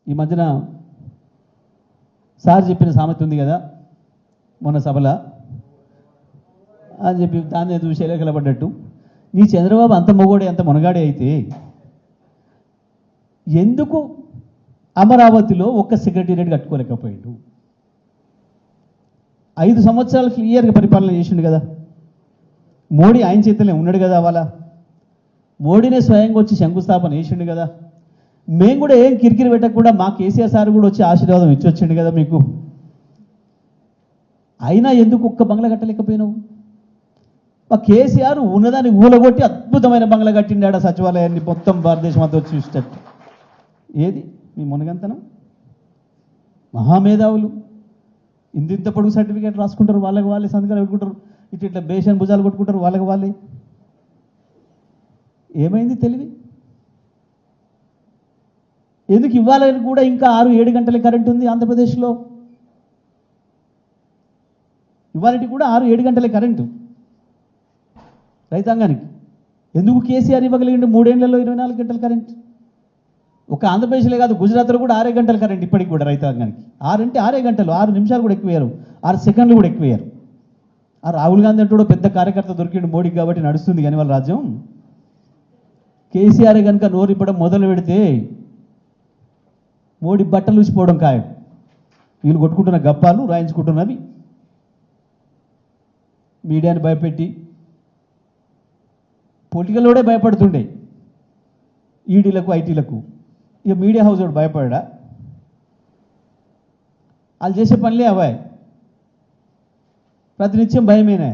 ఈ మధ్యన సార్ చెప్పిన సామెత ఉంది కదా మొన్న సభలో అని చెప్పి దాన్ని చూసి ఎలకలబడ్డట్టు, నీ చంద్రబాబు అంత మొగోడే అంత మునగాడే అయితే ఎందుకు అమరావతిలో ఒక్క సెక్రటేరియట్ కట్టుకోలేకపోయాడు? 5 సంవత్సరాలు క్లియర్గా పరిపాలన చేసిండు కదా. మోడీ ఆయన చేతిలో ఉన్నాడు కదా. అవాళ మోడీనే స్వయంగా వచ్చి శంకుస్థాపన చేసిండు కదా. మేము కూడా ఏం కిరికిరి పెట్టకుండా మా కేసీఆర్ సార్ కూడా వచ్చి ఆశీర్వాదం ఇచ్చొచ్చిండు కదా మీకు. అయినా ఎందుకు ఒక్క బంగ్లా కట్టలేకపోయినావు? మా కేసీఆర్ ఉన్నదాన్ని ఊలగొట్టి అద్భుతమైన బంగ్లా కట్టిండాడు సచివాలయాన్ని మొత్తం భారతదేశం అంతా వచ్చి చూసేటట్టు. ఏది మీ మునగంతనం? మహామేధావులు ఇంత పొడుగు సర్టిఫికేట్ రాసుకుంటారు, వాళ్ళకి వాళ్ళే సంతకాలు పెట్టుకుంటారు, ఇట్లా బేషన్ భుజాలు కొట్టుకుంటారు వాళ్ళకి వాళ్ళే. ఏమైంది తెలివి? ఎందుకు ఇవ్వాలని కూడా ఇంకా 6-7 గంటల కరెంట్ ఉంది ఆంధ్రప్రదేశ్లో. ఇవాళకి కూడా 6-7 గంటల కరెంటు రైతాంగానికి. ఎందుకు కేసీఆర్ ఇవ్వగలిగిండు 3 ఏళ్లలో 24 గంటల కరెంట్? ఒక ఆంధ్రప్రదేశ్లో కాదు, గుజరాత్లో కూడా 6 గంటల కరెంట్ ఇప్పటికి కూడా రైతాంగానికి. 6 అంటే 6 గంటలు, 6 నిమిషాలు కూడా ఎక్కువయ్యారు, 6 సెకండ్లు కూడా ఎక్కువయ్యారు. ఆ రాహుల్ గాంధీ అంటూ పెద్ద కార్యకర్త దొరికిండు మోడీకి కాబట్టి నడుస్తుంది కానీ వాళ్ళ రాజ్యం. కేసీఆర్ కనుక నోరిప్పడం మొదలు పెడితే మోడీ బట్టలు ఊసిపోవడం ఖాయం. వీళ్ళు కొట్టుకుంటున్న గప్పాలు రాయించుకుంటున్నవి మీడియాని భయపెట్టి, పొలిటికల్లోడే భయపడుతుండే ఈడీలకు ఐటీలకు. ఇక మీడియా హౌస్ వాడు భయపడా? వాళ్ళు చేసే పనులే అవాయి, ప్రతినిత్యం భయమేనా?